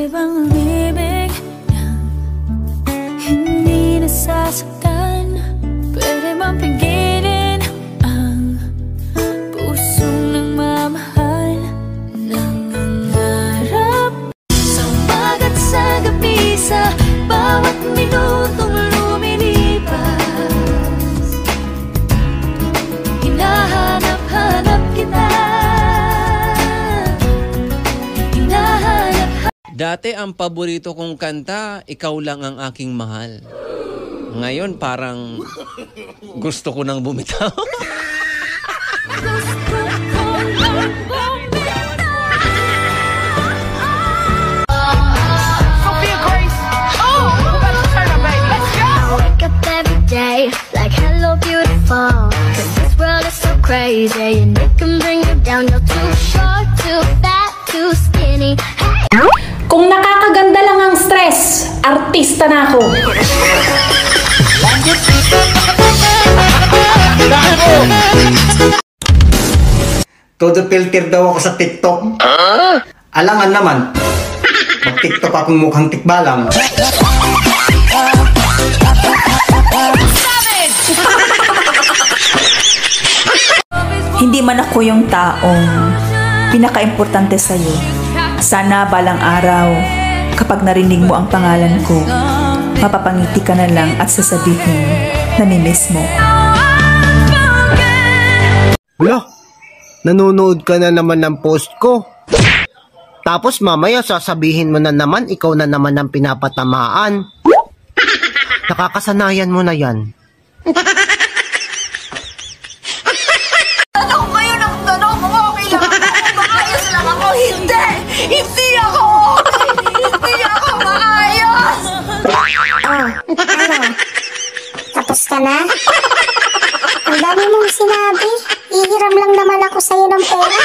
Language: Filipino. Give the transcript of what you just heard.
Pwede bang umibig nang hindi nasasaktan? Pwede bang pigilin ang pusong nagmamahal? Nangangarap sa umaga at sa gabi, sa bawat minutong lumilipas. Hinahanap-hanap kita. Dati ang paborito kong kanta, Ikaw Lang Ang Aking Mahal. Ngayon parang gusto ko nang bumitaw. Sophia Grace! Oh! We're about to turn up, baby. Let's go! Wake up every day like hello beautiful, 'cause this world is so crazy and it can bring you down. You're too short, too fat, too skinny. Hey! Kung nakakaganda lang ang stress, artista na ako. Todo filter daw ako sa TikTok. Alangan naman. Mag-TikTok akong mukhang tikbalang. Hindi man ako yung taong pinaka-importante sa'yo. Sana balang araw, kapag narinig mo ang pangalan ko, mapapangiti ka na lang at sasabihin, namimiss mo. Wala, nanonood ka na naman ng post ko. Tapos mamaya sasabihin mo na naman, ikaw na naman ang pinapatamaan. Nakakasanayan mo na yan. Tanong kayo ng tanong kung okay lang ako, kung maayos lang ako. Hindi! Hindi ako okay! Hindi ako maayos! Ano? Tapos ka na? Ang dami mong sinabi. Ihiram lang naman ako sa'yo ng pera.